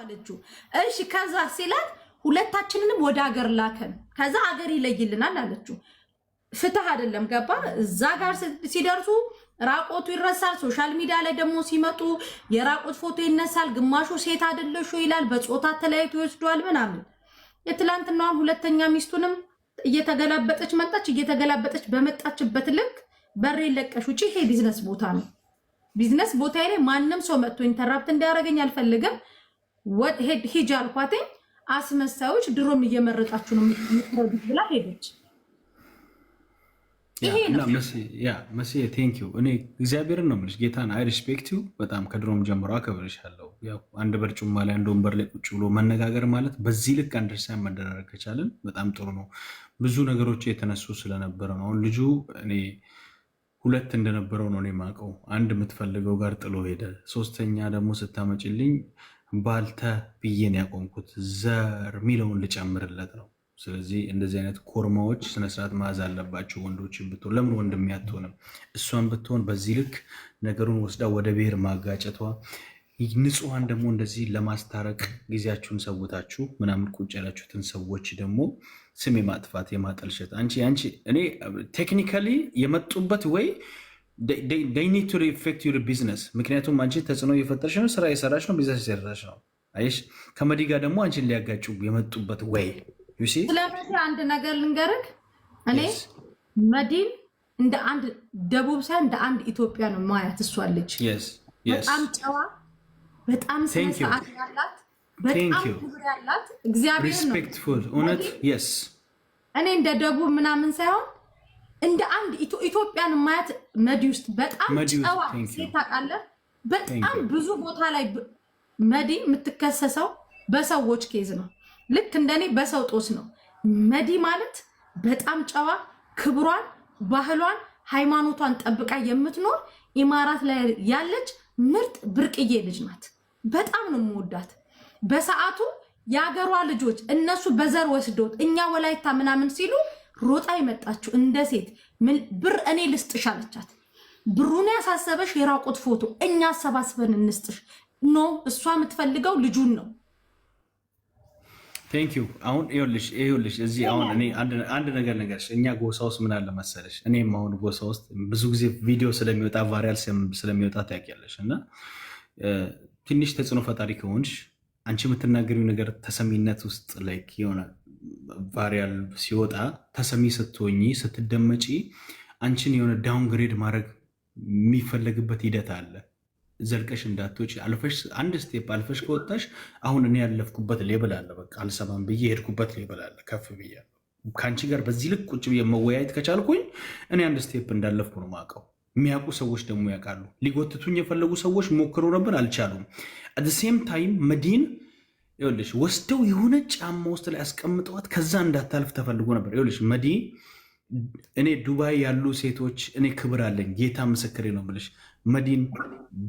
አለችው። እሺ ከዛ ሲላት ሁለታችንንም ወደ ሀገር ላከን፣ ከዛ ሀገር ይለይልናል አለችው። ፍትህ አይደለም ገባ? እዛ ጋር ሲደርሱ ራቆቱ ይረሳል። ሶሻል ሚዲያ ላይ ደግሞ ሲመጡ የራቆት ፎቶ ይነሳል። ግማሹ ሴት አይደለሽ ይላል፣ በጾታ ተለያይቶ ይወስዷል ምናምን። የትላንትናዋን ሁለተኛ ሚስቱንም እየተገላበጠች መጣች። እየተገላበጠች በመጣችበት ልክ በሬ ለቀሽ ውጪ። ይሄ ቢዝነስ ቦታ ነው። ቢዝነስ ቦታ ላይ ማንም ሰው መጥቶ ኢንተራፕት እንዲያደርገኝ አልፈልግም። ሂጅ አልኳትኝ። አስመሳዮች ድሮም እየመረጣችሁ ነው የምትረዱት ብላ ሄደች። መሲ ቴንክ ዩ። እኔ እግዚአብሔርን ነው የምልሽ፣ ጌታን አይ ሪስፔክት ዩ በጣም ከድሮም ጀምሮ አከብርሻለሁ። አንድ በርጩማ ላይ አንድ ወንበር ላይ ቁጭ ብሎ መነጋገር ማለት በዚህ ልክ አንደርስታንድ መደራረግ ከቻለን በጣም ጥሩ ነው። ብዙ ነገሮች የተነሱ ስለነበረ ነው። አሁን ልጁ እኔ ሁለት እንደነበረው ነው እኔ የማውቀው። አንድ የምትፈልገው ጋር ጥሎ ሄደ። ሶስተኛ ደግሞ ስታመጭልኝ ባልተ ብዬን ያቆምኩት ዘር ሚለውን ልጨምርለት ነው። ስለዚህ እንደዚህ አይነት ኮርማዎች ስነስርዓት መያዝ አለባቸው። ወንዶችን ብትሆን ለምን ወንድ የሚያትሆንም እሷን ብትሆን በዚህ ልክ ነገሩን ወስዳ ወደ ብሔር ማጋጨቷ፣ ንጹሐን ደግሞ እንደዚህ ለማስታረቅ ጊዜያችሁን ሰውታችሁ ምናምን ቁጭ ያላችሁትን ሰዎች ደግሞ ስም የማጥፋት የማጠልሸት አንቺ እኔ ቴክኒካሊ የመጡበት ወይ they need to affect your business። ምክንያቱም አንቺ ተጽዕኖ እየፈጠርሽ ነው፣ ስራ የሰራሽ ነው፣ ቢዝነስ የሰራሽ ነው። አይሽ ከመዲ ጋር ደግሞ አንቺን ሊያጋጩ የመጡበት ወይ ስለመዲ አንድ ነገር ልንገርህ። እኔ መዲን እንደ አንድ ደቡብ ሳይሆን እንደ አንድ ኢትዮጵያ ነው ማያት። እሷ ልጅ በጣም ጨዋ፣ በጣም ስርዓት ያላት፣ በጣም ክብር ያላት እግዚአብሔር ነው ሪስፔክትፉል እውነት yes እኔ እንደ ደቡብ ምናምን ሳይሆን እንደ አንድ ኢትዮጵያን ማያት መዲ ውስጥ በጣም ጨዋ ሴት ታውቃለህ። በጣም ብዙ ቦታ ላይ መዲ የምትከሰሰው በሰዎች ኬዝ ነው። ልክ እንደኔ በሰው ጦስ ነው። መዲ ማለት በጣም ጨዋ፣ ክብሯን፣ ባህሏን፣ ሃይማኖቷን ጠብቃ የምትኖር ኢማራት ላይ ያለች ምርጥ ብርቅዬ ልጅ ናት። በጣም ነው የምወዳት። በሰዓቱ የአገሯ ልጆች እነሱ በዘር ወስዶት እኛ ወላይታ ምናምን ሲሉ ሮጣ የመጣችው እንደ ሴት ብር እኔ ልስጥሽ አለቻት። ብሩን ያሳሰበሽ የራቆት ፎቶ እኛ አሰባስበን እንስጥሽ ኖ፣ እሷ የምትፈልገው ልጁን ነው። ቴንክ ዩ። አሁን ይኸውልሽ እዚህ አሁን እኔ አንድ ነገር ነገርሽ፣ እኛ ጎሳ ውስጥ ምን አለ መሰለሽ፣ እኔም አሁን ጎሳ ውስጥ ብዙ ጊዜ ቪዲዮ ስለሚወጣ ቫሪያል ስለሚወጣ ታውቂያለሽ። እና ትንሽ ተጽዕኖ ፈጣሪ ከሆንሽ አንቺ የምትናገሪው ነገር ተሰሚነት ውስጥ ላይክ የሆነ ቫሪያል ሲወጣ ተሰሚ ስትሆኚ ስትደመጪ አንቺን የሆነ ዳውንግሬድ ማድረግ የሚፈለግበት ሂደት አለ። ዘልቀሽ እንዳትወጪ አልፈሽ አንድ ስቴፕ አልፈሽ ከወጣሽ አሁን እኔ ያለፍኩበት ሌብል አለ። በቃ አልሰማም ብዬ የሄድኩበት ሌብል አለ። ከፍ ብያለሁ። ከአንቺ ጋር በዚህ ልክ ቁጭ ብዬ መወያየት ከቻልኩኝ እኔ አንድ ስቴፕ እንዳለፍኩ ነው የማውቀው። የሚያውቁ ሰዎች ደግሞ ያውቃሉ። ሊጎትቱኝ የፈለጉ ሰዎች ሞክረው ነበር፣ አልቻሉም። አት ሴም ታይም መዲን ይኸውልሽ ወስደው የሆነ ጫማ ውስጥ ላይ አስቀምጠዋት ከዛ እንዳታልፍ ተፈልጎ ነበር። ይኸውልሽ መዲ እኔ ዱባይ ያሉ ሴቶች እኔ ክብር አለኝ፣ ጌታ ምስክሬ ነው ብልሽ መዲን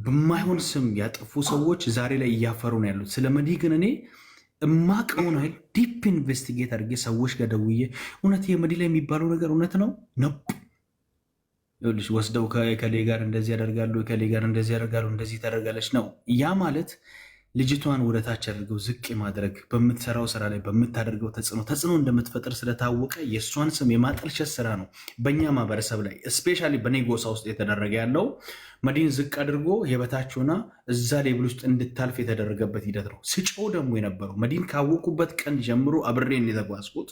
በማይሆን ስም ያጠፉ ሰዎች ዛሬ ላይ እያፈሩ ነው ያሉት። ስለ መዲ ግን እኔ እማቀውን ሀይል ዲፕ ኢንቨስቲጌት አድርጌ ሰዎች ጋር ደውዬ እውነት የመዲ ላይ የሚባለው ነገር እውነት ነው ነብ ይኸውልሽ ወስደው ከሌ ጋር እንደዚህ ያደርጋሉ፣ ከሌ ጋር እንደዚህ ያደርጋሉ፣ እንደዚህ ታደርጋለች ነው። ያ ማለት ልጅቷን ወደታች አድርገው ዝቅ ማድረግ በምትሰራው ስራ ላይ በምታደርገው ተጽዕኖ እንደምትፈጥር ስለታወቀ የእሷን ስም የማጠልሸት ስራ ነው በእኛ ማህበረሰብ ላይ እስፔሻሊ በኔ ጎሳ ውስጥ የተደረገ ያለው። መዲን ዝቅ አድርጎ የበታች ሆና እዛ ሌብል ውስጥ እንድታልፍ የተደረገበት ሂደት ነው። ስጮው ደግሞ የነበረው መዲን ካወቁበት ቀን ጀምሮ አብሬን የተጓዝኩት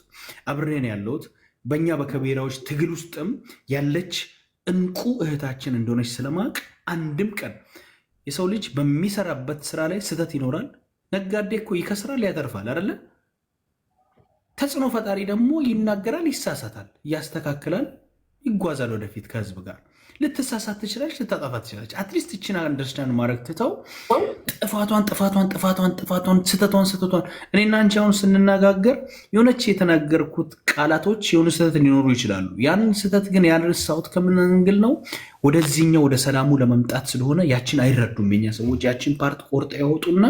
አብሬን ያለሁት በእኛ በከቤራዎች ትግል ውስጥም ያለች እንቁ እህታችን እንደሆነች ስለማቅ አንድም ቀን የሰው ልጅ በሚሰራበት ስራ ላይ ስህተት ይኖራል። ነጋዴ እኮ ይከስራል፣ ያተርፋል አይደለ? ተጽዕኖ ፈጣሪ ደግሞ ይናገራል፣ ይሳሳታል፣ ያስተካክላል፣ ይጓዛል ወደፊት ከህዝብ ጋር። ልትሳሳት ትችላለች፣ ልታጠፋ ትችላለች። አትሊስት ይችን አንደርስታንድ ማድረግ ትተው ጥፋቷን ስህተቷን እኔና አንቺ አሁን ስንነጋገር የሆነች የተናገርኩት ቃላቶች የሆኑ ስህተት ሊኖሩ ይችላሉ። ያንን ስህተት ግን ያልረሳሁት ከምን አንግል ነው? ወደዚህኛው ወደ ሰላሙ ለመምጣት ስለሆነ ያችን አይረዱም የኛ ሰዎች። ያችን ፓርት ቆርጠ ያወጡና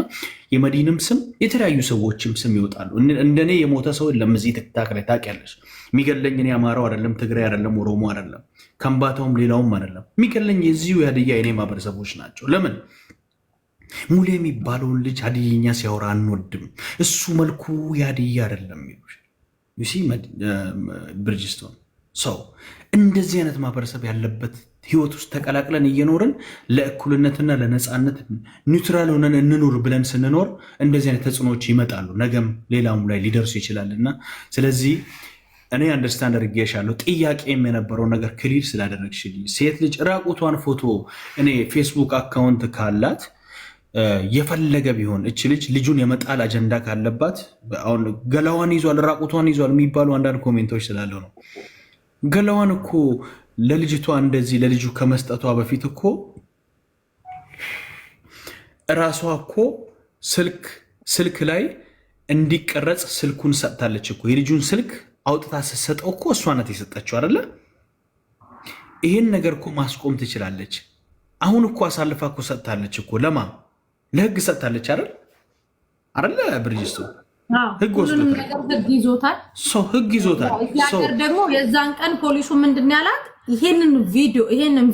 የመዲንም ስም የተለያዩ ሰዎችም ስም ይወጣሉ። እንደኔ የሞተ ሰው ለምዚህ ትክታክ ላይ ታውቂያለሽ። የሚገለኝ እኔ አማራው አይደለም፣ ትግራይ አይደለም፣ ኦሮሞ አይደለም፣ ከምባታውም ሌላውም አይደለም። የሚገለኝ የዚሁ ያድያ የኔ ማህበረሰቦች ናቸው። ለምን ሙሌ የሚባለውን ልጅ ሀዲይኛ ሲያወራ አንወድም፣ እሱ መልኩ የሀዲይ አይደለም ይሉሽ ዩሲ ብርጅስቶን ሰው እንደዚህ አይነት ማህበረሰብ ያለበት ህይወት ውስጥ ተቀላቅለን እየኖርን ለእኩልነትና ለነፃነት ኒውትራል ሆነን እንኑር ብለን ስንኖር እንደዚህ አይነት ተጽዕኖዎች ይመጣሉ። ነገም ሌላሙ ላይ ሊደርሱ ይችላልና ስለዚህ እኔ አንደርስታንድ አድርጌሻለሁ። ጥያቄም የነበረው ነገር ክሊር ስላደረግሽልኝ ሴት ልጅ ራቁቷን ፎቶ እኔ ፌስቡክ አካውንት ካላት የፈለገ ቢሆን እች ልጅ ልጁን የመጣል አጀንዳ ካለባት አሁን ገላዋን ይዟል ራቁቷን ይዟል የሚባሉ አንዳንድ ኮሜንቶች ስላለው ነው። ገላዋን እኮ ለልጅቷ እንደዚህ ለልጁ ከመስጠቷ በፊት እኮ እራሷ እኮ ስልክ ላይ እንዲቀረጽ ስልኩን ሰጥታለች እኮ። የልጁን ስልክ አውጥታ ስትሰጠው እኮ እሷ ናት የሰጠችው አይደለ? ይሄን ነገር እኮ ማስቆም ትችላለች። አሁን እኮ አሳልፋ እኮ ሰጥታለች እኮ ለማ ለህግ ሰጥታለች አይደል? ብርጅስቶ ህግ ይዞታል። ህግ ይዞታል። ደግሞ የዛን ቀን ፖሊሱ ምንድን ያላት ይሄንን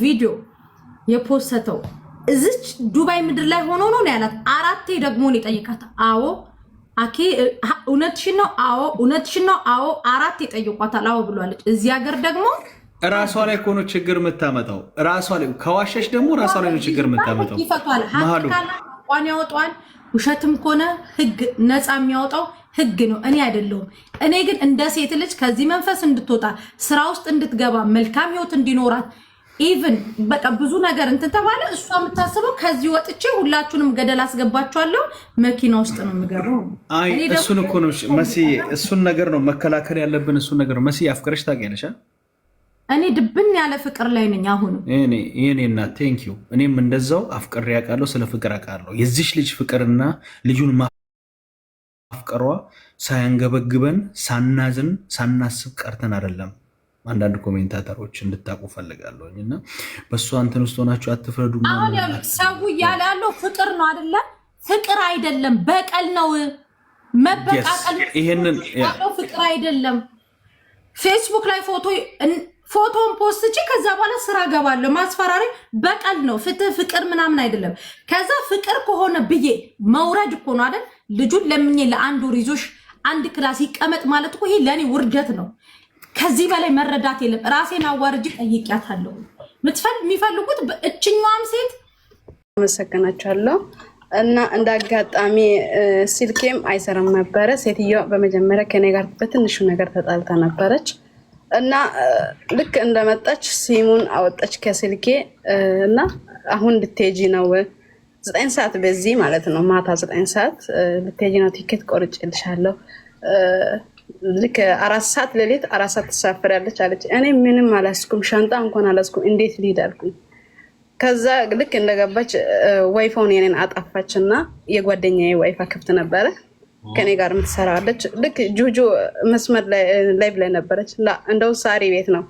ቪዲዮ የፖስተው እዚች ዱባይ ምድር ላይ ሆኖ ነው ያላት። 4 ደግሞ ነው የጠየቃት። አዎ አኪ እውነትሽን ነው፣ አዎ እውነትሽን ነው፣ አዎ 4 ይጠይቋታል። አዎ ብሏለች። እዚህ ሀገር ደግሞ ራሷ ላይ እኮ ነው ችግር የምታመጣው። ራሷ ላይ ከዋሸሽ ደግሞ ራሷ ላይ ነው ችግር የምታመጣው። ይፈቷል። ቋን ያወጣዋል። ውሸትም ከሆነ ህግ ነፃ የሚያወጣው ህግ ነው፣ እኔ አይደለሁም። እኔ ግን እንደ ሴት ልጅ ከዚህ መንፈስ እንድትወጣ ስራ ውስጥ እንድትገባ መልካም ህይወት እንዲኖራት ኢቭን በቃ ብዙ ነገር እንትን ተባለ። እሷ የምታስበው ከዚህ ወጥቼ ሁላችሁንም ገደል አስገባችኋለሁ መኪና ውስጥ ነው የምገባው። አይ እሱን እኮ ነው መሲ፣ እሱን ነገር ነው መከላከል ያለብን። እሱን ነገር ነው መሲ። አፍቅረሽ ታውቂያለሽ? እኔ ድብን ያለ ፍቅር ላይ ነኝ አሁን። እኔ እና ቴንክ ዩ እኔም እንደዛው አፍቅሬ አውቃለሁ፣ ስለ ፍቅር አውቃለሁ። የዚች ልጅ ፍቅርና ልጁን ማፍቀሯ ሳያንገበግበን ሳናዝን ሳናስብ ቀርተን አይደለም። አንዳንድ ኮሜንታተሮች እንድታውቁ ፈልጋለሁኝ እና በእሷ እንትን ውስጥ ሆናችሁ አትፍረዱ። አሁን ሰው እያለ ያለው ፍቅር ነው አይደለም? ፍቅር አይደለም በቀል ነው፣ መበቃቀል ያለው ፍቅር አይደለም። ፌስቡክ ላይ ፎቶን ፖስት እቺ ከዛ በኋላ ስራ ገባለሁ ማስፈራሪ በቀል ነው። ፍቅር ምናምን አይደለም። ከዛ ፍቅር ከሆነ ብዬ መውረድ እኮ ነው አይደል? ልጁን ለምኜ ለአንድ ወር ይዞሽ አንድ ክላስ ይቀመጥ ማለት እኮ ይሄ ለኔ ውርደት ነው። ከዚህ በላይ መረዳት የለም። ራሴን አዋርጅ ጠይቂያታለሁ። የሚፈልጉት እችኛዋም ሴት አመሰግናችኋለሁ። እና እንደ አጋጣሚ ስልኬም አይሰራም ነበረ። ሴትዮዋ በመጀመሪያ ከኔ ጋር በትንሹ ነገር ተጣልታ ነበረች እና ልክ እንደመጣች ሲሙን አወጣች ከስልኬ እና አሁን ልትሄጂ ነው 9 ሰዓት በዚህ ማለት ነው ማታ 9 ሰዓት ልትሄጂ ነው፣ ቲኬት ቆርጬልሻለሁ፣ ልክ 4 ሰዓት ሌሊት 4 ሰዓት ትሳፈሪያለች አለች። እኔ ምንም አላስኩም፣ ሻንጣ እንኳን አላስኩም፣ እንዴት ልሂድ አልኩኝ። ከዛ ልክ እንደገባች ዋይፋውን የኔን አጣፋችና የጓደኛዬ ዋይፋ ክፍት ነበረ፣ ከኔ ጋር የምትሰራለች። ልክ ጁጁ መስመር ላይቭ ላይ ነበረች። እንደው ሳሪ ቤት ነው።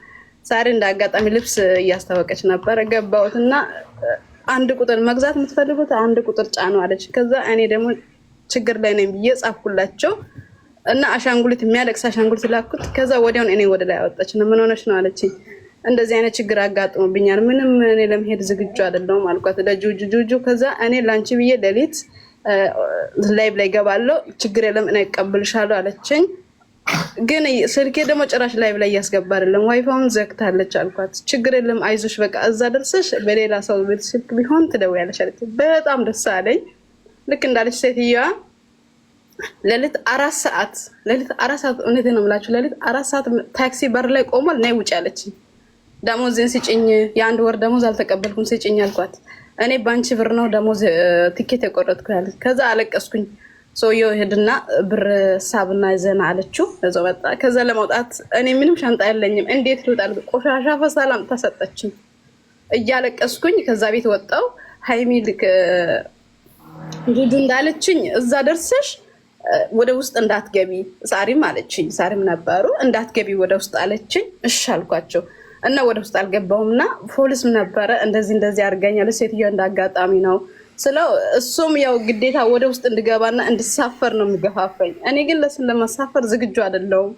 ሳሪ እንዳጋጣሚ ልብስ እያስታወቀች ነበረ። ገባሁትና 1 ቁጥር መግዛት የምትፈልጉት 1 ቁጥር ጫኑ አለች። ከዛ እኔ ደግሞ ችግር ላይ ነኝ ብዬ ጻፍኩላቸው እና አሻንጉሊት የሚያለቅስ አሻንጉሊት ላኩት። ከዛ ወዲያውን እኔ ወደ ላይ አወጣች። ምን ሆነች ነው አለችኝ። እንደዚህ አይነት ችግር አጋጥሞብኛል፣ ምንም እኔ ለመሄድ ዝግጁ አይደለሁም አልኳት ለጁጁ። ከዛ እኔ ላንቺ ብዬ ሌሊት ላይቭ ላይ ገባለሁ፣ ችግር የለም እኔ እቀበልሻለሁ አለችኝ። ግን ስልኬ ደግሞ ጭራሽ ላይቭ ላይ እያስገባ አይደለም፣ ዋይፋውን ዘግታለች አልኳት። ችግር የለም አይዞሽ፣ በቃ እዛ ደርሰሽ በሌላ ሰው ቤት ስልክ ቢሆን ትደውያለሽ አለች። በጣም ደስ አለኝ። ልክ እንዳለች ሴትዮዋ ሌሊት 4 ሰዓት እውነቴን ነው የምላችሁ፣ ሌሊት 4 ሰዓት ታክሲ በር ላይ ቆሟል። ነይ ውጭ አለችኝ። ደሞዝን ስጭኝ፣ የ1 ወር ደሞዝ አልተቀበልኩም ስጭኝ አልኳት። እኔ ባንቺ ብር ነው ደሞዝ ቲኬት የቆረጥኩ ያለች። ከዛ አለቀስኩኝ። ሰውየው ሄድና ብር ሳብና ዘና አለችው። እዛው ወጣ። ከዛ ለመውጣት እኔ ምንም ሻንጣ የለኝም፣ እንዴት ልውጣል? ቆሻሻ ፈሳላም ተሰጠችኝ። እያለቀስኩኝ ከዛ ቤት ወጣው። ሃይሚ ልክ ጁጁ እንዳለችኝ እዛ ደርሰሽ ወደ ውስጥ እንዳትገቢ ሳሪም አለችኝ። ሳሪም ነበሩ እንዳትገቢ ወደ ውስጥ አለችኝ። እሺ አልኳቸው እና ወደ ውስጥ አልገባውምና ፖሊስም ነበረ እንደዚህ አድርጋኛለች ሴትዮዋ እንዳጋጣሚ ነው ስለው እሱም ያው ግዴታ ወደ ውስጥ እንድገባና እንድሳፈር ነው የሚገፋፈኝ። እኔ ግን ለማሳፈር ዝግጁ አይደለሁም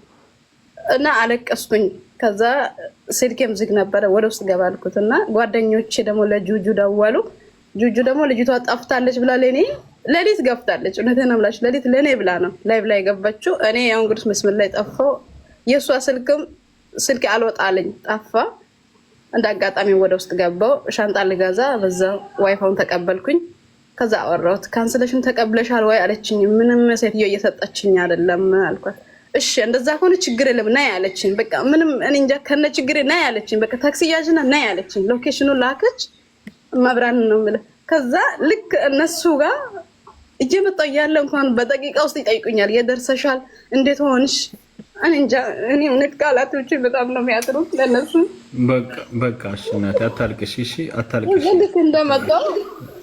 እና አለቀስኩኝ። ከዛ ስልኬም ዝግ ነበረ። ወደ ውስጥ ገባልኩትና ጓደኞቼ ደግሞ ለጁጁ ደወሉ። ጁጁ ደግሞ ልጅቷ ጠፍታለች ብላ ሌሊት ገብታለች። እውነቴን ነው የምላችሁ ሌሊት ለኔ ብላ ነው ላይቭ ላይ ገባችው። እኔ ያው እንግዲህ መስመር ላይ ጠፋው። የእሷ ስልክ አልወጣልኝ ጠፋ። እንደ አጋጣሚ ወደ ውስጥ ገባው ሻንጣ ልገዛ በዛ ዋይፋውን ተቀበልኩኝ። ከዛ አወራሁት። ካንስሌሽን ተቀብለሻል ወይ አለችኝ። ምንም ሴትዮ እየሰጠችኝ አይደለም አልኳት። እሺ እንደዛ ሆነ ችግር የለም ና ያለችኝ። በቃ ምንም እኔ እንጃ ከነ ችግር ና ያለችኝ። በቃ ታክሲ ያዥና ና ያለችኝ። ሎኬሽኑን ላከች። መብራን ነው የምልህ። ከዛ ልክ እነሱ ጋር እየመጣሁ እያለ እንኳን በደቂቃ ውስጥ ይጠይቁኛል። የደርሰሻል? እንዴት ሆንሽ? እኔ እንጃ። እኔ እውነት ቃላቶች በጣም ነው የሚያጥሩት ለነሱ። በቃ እሺ እናቴ አታልቅሽ። እሺ አታልቅሽ። ልክ እንደመጣሁ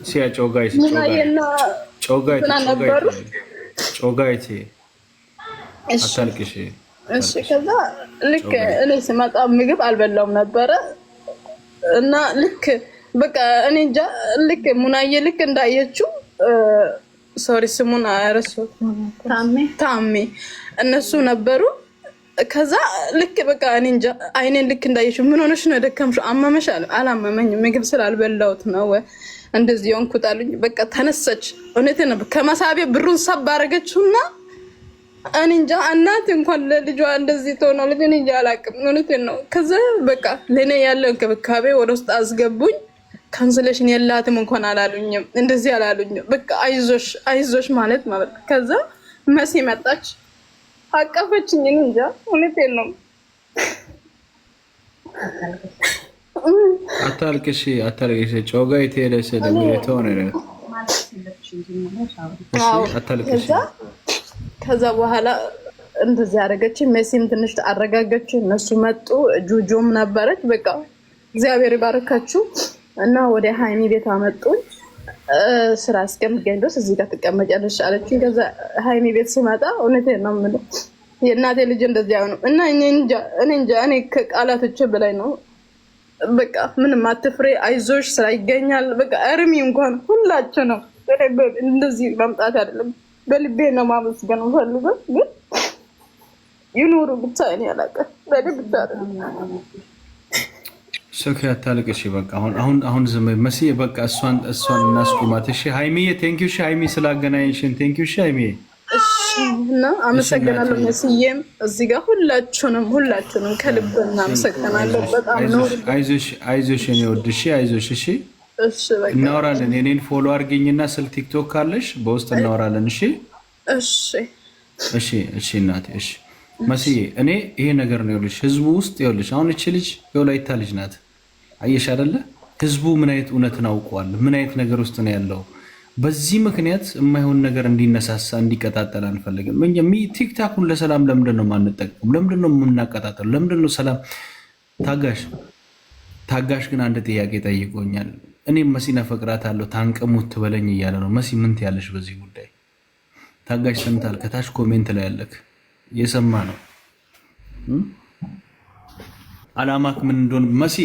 ሲያጮጋይ ጮጋይቴ አታልቅሽ። እሺ ከዛ ልክ እኔ ስመጣ ምግብ አልበላውም ነበረ እና ልክ በቃ እኔ እንጃ ልክ ሙናዬ ልክ እንዳየችው ሶሪ ስሙን አረሱት ታሜ እነሱ ነበሩ። ከዛ ልክ በቃ እኔ እንጃ አይኔን ልክ እንዳየችው ምን ሆነሽ ነው ደከምሽው? አመመሽ? አላመመኝም ምግብ ስላልበላሁት ነው እንደዚህ ሆንኩት አሉኝ። በቃ ተነሰች። እውነቴን ነው ከመሳቢያ ብሩን ሰብ አደረገችውና እኔ እንጃ እናት እንኳን ለልጇ እንደዚህ ትሆናለች። እኔ እንጃ አላውቅም። እውነቴን ነው። ከዛ በቃ ለኔ ያለው እንክብካቤ ወደ ውስጥ አስገቡኝ። ካንስሌሽን የላትም እንኳን አላሉኝም፣ እንደዚህ አላሉኝም። በቃ አይዞሽ ማለት ማለት። ከዛ መሲ መጣች አቀፈችኝ። እኔ እንጃ እውነቴን ነው። አታልቅሽ ጮጋይ ተሄደሽ ለምሬተው ነው አታልቅሽ። ከዛ በኋላ እንደዚህ አደረገች። መሲም ትንሽ አረጋገች። እነሱ መጡ። ጁጁም ነበረች። በቃ እግዚአብሔር ይባርካችሁ እና ወደ ሃይሚ ቤት አመጡኝ። ስራ እስከምገኝ ድረስ እዚህ ጋር ትቀመጫለሽ አለችኝ። ከዛ ሃይሚ ቤት ስመጣ እውነቴን ነው የምልህ የእናቴ ልጅ እንደዚህ አይሆንም እና እኔ እንጃ እኔ ከቃላቶች በላይ ነው። በቃ ምንም አትፍሬ፣ አይዞሽ፣ ስራ ይገኛል። በቃ እርሚ እንኳን ሁላችሁ ነው እንደዚህ መምጣት አይደለም በልቤ ነው ማመስገን ፈልገው ግን ይኑሩ ብቻ እኔ አላውቅም። በልብ ብቻ ሶኪ አታልቅሽ። በቃ አሁን ዝም መሲ በቃ እሷን እናስቁማት። እሺ ሃይሚዬ ቴንክ ዩ። እሺ ሃይሚ ስላገናኝሽን ቴንክ ዩ። እሺ ሃይሚዬ እሺ እና አመሰግናለሁ። መስዬም እዚህ ጋር ሁላችሁንም ከልብ እናመሰግናለሁ። በጣም ነው። አይዞሽ እኔ ወድሽ አይዞሽ። እሺ እናወራለን። የኔን ፎሎ አድርገኝና ስልክ ቲክቶክ ካለሽ በውስጥ እናወራለን። እሺ እናቴ። እሺ መስዬ እኔ ይሄ ነገር ነው ይኸውልሽ፣ ህዝቡ ውስጥ ይኸውልሽ፣ አሁን እቺ ልጅ የወላይታ ልጅ ናት። አየሽ አይደለ? ህዝቡ ምን አይነት እውነትን አውቋል፣ ምን አይነት ነገር ውስጥ ነው ያለው። በዚህ ምክንያት የማይሆን ነገር እንዲነሳሳ እንዲቀጣጠል አንፈልግም። ቲክታኩን ለሰላም ለምንድን ነው የማንጠቀሙ? ለምንድን ነው የምናቀጣጠሉ? ለምንድን ነው ሰላም? ታጋሽ ግን አንድ ጥያቄ ጠይቆኛል። እኔም መሲን አፈቅራታለሁ ታንቀሙት ትበለኝ እያለ ነው። መሲ ምን ትያለሽ በዚህ ጉዳይ? ታጋሽ ሰምታል? ከታች ኮሜንት ላይ ያለክ የሰማ ነው። አላማክ ምን እንደሆነ መሲ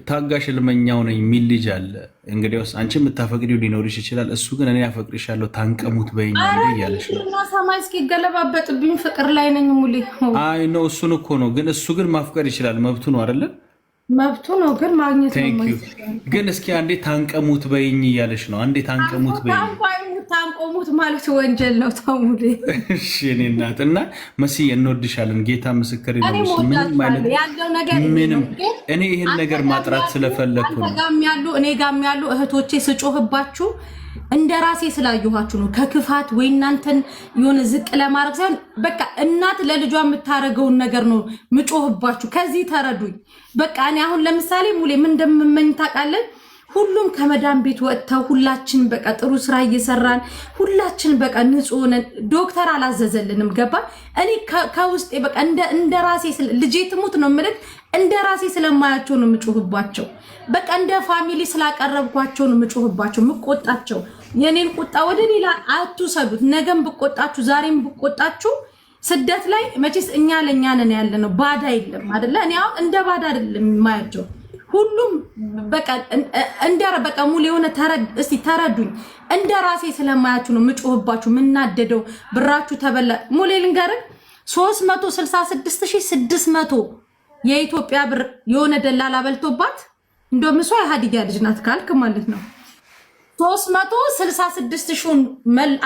ታጋሽ ልመኛው ነኝ የሚል ልጅ አለ። እንግዲያውስ አንቺ የምታፈቅሪው ሊኖርሽ ይችላል። እሱ ግን እኔ አፈቅርሻለሁ ታንቀሙት በይኝ እያለሽ ነው። ሰማይ እስኪገለባበጥብኝ ፍቅር ላይ ነኝ ሙሌ። አይ ነው እሱን እኮ ነው። ግን እሱ ግን ማፍቀር ይችላል፣ መብቱ ነው አይደለ? መብቱ ነው፣ ግን ማግኘት ነው። ግን እስኪ አንዴ ታንቀሙት በይኝ እያለሽ ነው። አንዴ ታንቀሙት በይኝ። ታንቆሙት ማለት ወንጀል ነው። ታሙሌ እሺ እኔ እናት እና መሲ እንወድሻለን። ጌታ ምስክር ነው። ምንም እኔ ይሄን ነገር ማጥራት ስለፈለኩ ነው። እኔ ጋም ያሉ እህቶቼ ስጮህባችሁ እንደ ራሴ ስላየኋችሁ ነው። ከክፋት ወይ እናንተን የሆነ ዝቅ ለማድረግ ሳይሆን በቃ እናት ለልጇ የምታረገውን ነገር ነው ምጮህባችሁ። ከዚህ ተረዱኝ። በቃ እኔ አሁን ለምሳሌ ሙሌ ምን እንደምመኝ ታውቃለህ? ሁሉም ከመዳን ቤት ወጥተው ሁላችን በቃ ጥሩ ስራ እየሰራን ሁላችን በቃ ንጹህ ነን። ዶክተር አላዘዘልንም። ገባ? እኔ ከውስጤ በቃ እንደ ራሴ ልጄ ትሙት ነው የምልህ። እንደ ራሴ ስለማያቸው ነው የምጮህባቸው። በቃ እንደ ፋሚሊ ስላቀረብኳቸው ነው የምጮህባቸው፣ የምቆጣቸው። የኔን ቁጣ ወደ ሌላ አትውሰዱት። ነገም ብቆጣችሁ ዛሬም ብቆጣችሁ ስደት ላይ መቼስ እኛ ለእኛ ነን ያለ ነው። ባዳ የለም አይደለ? እኔ አሁን እንደ ባዳ አይደለም የማያቸው ሁሉም በቃ ሙሉ የሆነ እስቲ ተረዱኝ። እንደ ራሴ ስለማያችሁ ነው ምጮህባችሁ፣ ምናደደው። ብራችሁ ተበላ። ሙሌ ልንገርህ 366600 የኢትዮጵያ ብር የሆነ ደላላ በልቶባት እንደውም እሷ የሀዲያ ልጅ ናት ካልክ ማለት ነው 366 ሺህ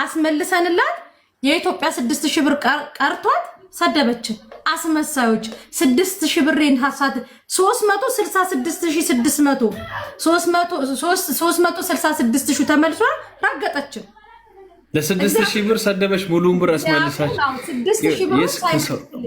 አስመልሰንላት የኢትዮጵያ 6000 ብር ቀርቷት ሰደበችን። አስመሳዮች 6000 ብሬን ሐሳት 366600 366 ሺህ ተመልሷል። ረገጠችን። ለ6000 ብር ሰደበች። ሙሉውን ብር አስመልሳች።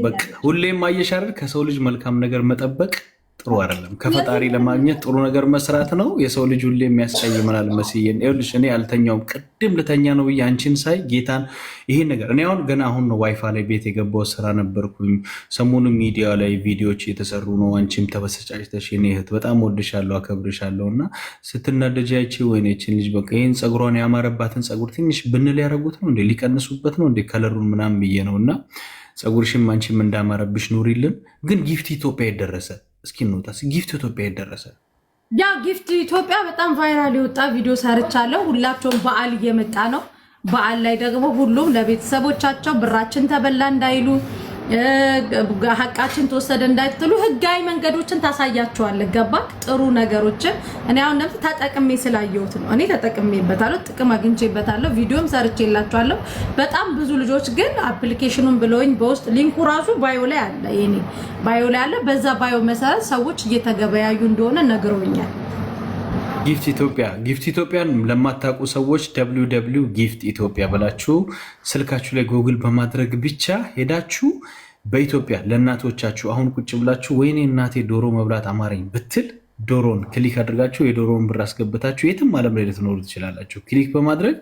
በቃ ሁሌም አየሽ አይደል ከሰው ልጅ መልካም ነገር መጠበቅ ጥሩ አይደለም። ከፈጣሪ ለማግኘት ጥሩ ነገር መስራት ነው። የሰው ልጅ ሁሌ የሚያስቀይመናል። መስየን ይኸውልሽ እኔ አልተኛውም። ቅድም ልተኛ ነው ብዬ አንቺን ሳይ ጌታን ይሄን ነገር እኔ አሁን ነው ዋይፋይ ላይ ቤት የገባው ስራ ነበርኩኝ። ሰሞኑ ሚዲያ ላይ ቪዲዮዎች እየተሰሩ ነው። አንቺም ተበሰጫጭተሽ የኔ እህት በጣም ወድሻለሁ፣ አከብርሻለሁ እና ስትናደጂ አይቼ ወይኔ ይህችን ልጅ በቃ ይህን ፀጉሯን ያማረባትን ፀጉር ትንሽ ብንል ያደረጉት ነው እንዴ ሊቀንሱበት ነው እንዴ ከለሩን ምናምን ብዬ ነው እና ፀጉርሽም አንቺም እንዳማረብሽ ኑሪልን። ግን ጊፍት ኢትዮጵያ የደረሰ እስኪ እንውጣ። ጊፍት ኢትዮጵያ የደረሰ ያ ጊፍት ኢትዮጵያ በጣም ቫይራል የወጣ ቪዲዮ ሰርቻለሁ። ሁላቸውም በዓል እየመጣ ነው። በዓል ላይ ደግሞ ሁሉም ለቤተሰቦቻቸው ብራችን ተበላ እንዳይሉ ሀቃችን ተወሰደ እንዳይጥሉ ህጋዊ መንገዶችን ታሳያቸዋለህ። ገባክ? ጥሩ ነገሮችን እኔ አሁን ለምን ተጠቅሜ ስላየሁት ነው። እኔ ተጠቅሜበታለሁ፣ ጥቅም አግኝቼበታለሁ፣ ቪዲዮም ሰርቼላችኋለሁ። በጣም ብዙ ልጆች ግን አፕሊኬሽኑን ብለውኝ በውስጥ ሊንኩ ራሱ ባዮ ላይ አለ፣ የኔ ባዮ ላይ አለ። በዛ ባዮ መሰረት ሰዎች እየተገበያዩ እንደሆነ ነግረውኛል። ጊፍት ኢትዮጵያን ለማታውቁ ሰዎች www ጊፍት ኢትዮጵያ ብላችሁ ስልካችሁ ላይ ጎግል በማድረግ ብቻ ሄዳችሁ በኢትዮጵያ ለእናቶቻችሁ አሁን ቁጭ ብላችሁ ወይኔ እናቴ ዶሮ መብላት አማረኝ ብትል ዶሮን ክሊክ አድርጋችሁ የዶሮን ብር አስገብታችሁ የትም ዓለም ላይ ልትኖሩ ትችላላችሁ። ክሊክ በማድረግ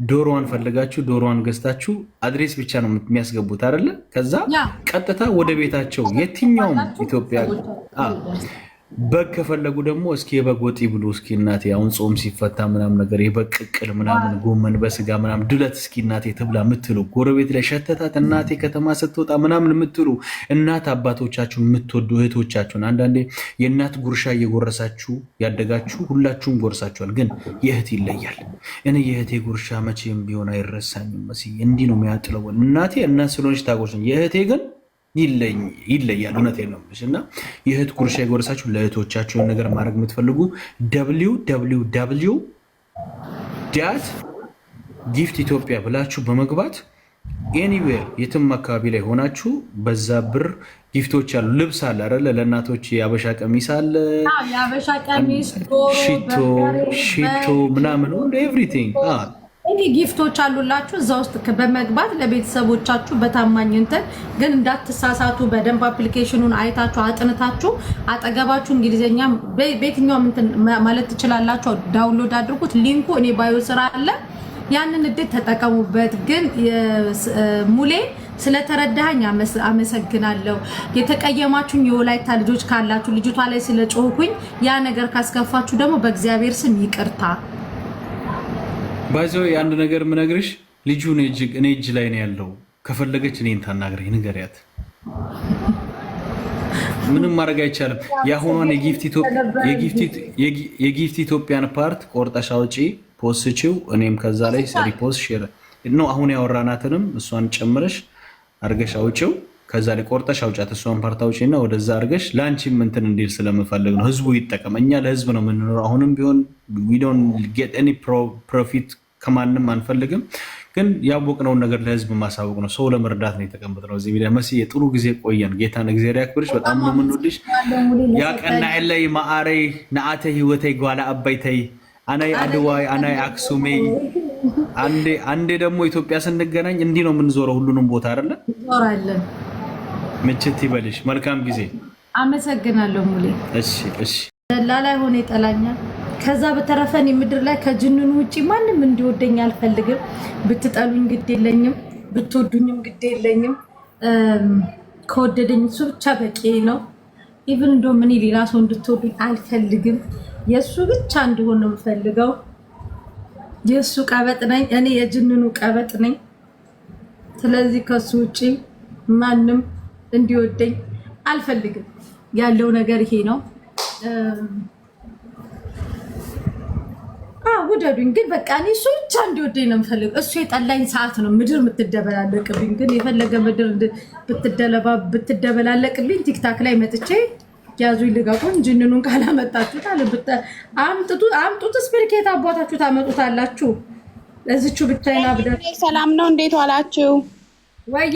ዶሮዋን ፈልጋችሁ ዶሮዋን ገዝታችሁ አድሬስ ብቻ ነው የሚያስገቡት አይደለ? ከዛ ቀጥታ ወደ ቤታቸው የትኛውም ኢትዮጵያ በግ ከፈለጉ ደግሞ እስኪ የበግ ወጥ ብሉ እስኪ እናቴ አሁን ጾም ሲፈታ ምናምን ነገር የበግ ቅቅል ምናምን ጎመን በስጋ ምናምን ድለት እስኪ እናቴ ትብላ ምትሉ ጎረቤት ላይ ሸተታት እናቴ ከተማ ስትወጣ ምናምን ምትሉ እናት አባቶቻችሁን የምትወዱ እህቶቻችሁን አንዳንዴ የእናት ጉርሻ እየጎረሳችሁ ያደጋችሁ ሁላችሁም ጎርሳችኋል። ግን የእህት ይለያል። እኔ የእህቴ ጉርሻ መቼም ቢሆን አይረሳኝም። መስዬ እንዲህ ነው የሚያጥለው እናቴ እናት ስለሆነች ታጎርሰኝ። የእህቴ ግን ይለያል። እውነቴን ነው የምልሽ። እና የእህት ጉርሻ የጎረሳችሁ ለእህቶቻችሁን ነገር ማድረግ የምትፈልጉ www ጊፍት ኢትዮጵያ ብላችሁ በመግባት ኤኒዌር የትም አካባቢ ላይ ሆናችሁ በዛ ብር ጊፍቶች አሉ። ልብስ አለ አይደለ? ለእናቶች የአበሻ ቀሚስ አለ፣ ሽቶ ምናምን ኤቭሪቲንግ እኔ ጊፍቶች አሉላችሁ። እዛ ውስጥ በመግባት ለቤተሰቦቻችሁ በታማኝ እንትን ግን እንዳትሳሳቱ። በደንብ አፕሊኬሽኑን አይታችሁ አጥንታችሁ አጠገባችሁ እንግሊዝኛ በየትኛውም እንትን ማለት ትችላላችሁ። ዳውንሎድ አድርጉት። ሊንኩ እኔ ባዮ ስራ አለ። ያንን እድል ተጠቀሙበት። ግን ሙሌ ስለተረዳኸኝ አመሰግናለሁ። የተቀየማችሁኝ የወላይታ ልጆች ካላችሁ ልጅቷ ላይ ስለጮህኩኝ ያ ነገር ካስከፋችሁ ደግሞ በእግዚአብሔር ስም ይቅርታ። ባይዘው የአንድ ነገር ምነግርሽ ልጁ እኔ እጅ ላይ ነው ያለው። ከፈለገች እኔን ታናግረኝ፣ ንገሪያት። ምንም ማድረግ አይቻልም። የአሁኗን የጊፍት ኢትዮጵያን ፓርት ቆርጠሽ አውጪ፣ ፖስችው። እኔም ከዛ ላይ ሪፖስት ሼር ነው አሁን ያወራናትንም እሷን ጨምረሽ አርገሽ አውጪው። ከዛ ላይ ቆርጠሽ አውጫት፣ እሷን ፓርት አውጪና ወደዛ አርገሽ ለአንቺም እንትን እንዲል ስለምፈልግ ነው። ህዝቡ ይጠቀም። እኛ ለህዝብ ነው የምንኖረው። አሁንም ቢሆን we don't get any profit ከማንም አንፈልግም። ግን ያወቅነውን ነገር ለህዝብ ማሳወቅ ነው። ሰው ለመርዳት ነው የተቀመጥነው እዚህ ሚዲያ። መሲ የጥሩ ጊዜ ቆየን። ጌታን እግዚአብሔር ያክብርሽ። በጣም ነው የምንወድሽ። ያቀና ላይ ማአረይ ነአተ ህይወተይ ጓላ አባይተይ አናይ አድዋይ አናይ አክሱሜ። አንዴ ደግሞ ኢትዮጵያ ስንገናኝ እንዲህ ነው የምንዞረው ሁሉንም ቦታ አይደለ? እንዞራለን። ምችት ይበልሽ። መልካም ጊዜ። አመሰግናለሁ ሙሌ። እሺ ደላላ ሆነ ይጠላኛል። ከዛ በተረፈን ምድር ላይ ከጅንኑ ውጪ ማንም እንዲወደኝ አልፈልግም። ብትጠሉኝ ግድ የለኝም፣ ብትወዱኝም ግድ የለኝም። ከወደደኝ እሱ ብቻ በቂ ነው። ኢቭን እንደው ምን ሌላ ሰው እንድትወዱኝ አልፈልግም። የእሱ ብቻ እንዲሆን ነው የምፈልገው። የእሱ ቀበጥ ነኝ እኔ፣ የጅንኑ ቀበጥ ነኝ። ስለዚህ ከሱ ውጪ ማንም እንዲወደኝ አልፈልግም። ያለው ነገር ይሄ ነው። ውደዱኝ ግን በቃ እኔ እሱ ብቻ እንዲወደኝ ነው የምፈልገው። እሱ የጠላኝ ሰዓት ነው ምድር የምትደበላለቅብኝ። ግን የፈለገ ምድር ብትደበላለቅብኝ ቲክታክ ላይ መጥቼ ያዙ ይልቀቁን። ጅንኑን ካላመጣችሁት አለብተ አምጡት። ስፒሪኬት አባታችሁ ታመጡታላችሁ። እዚቹ ብቻዬን አብደ ሰላም ነው። እንዴት ዋላችሁ? ወይ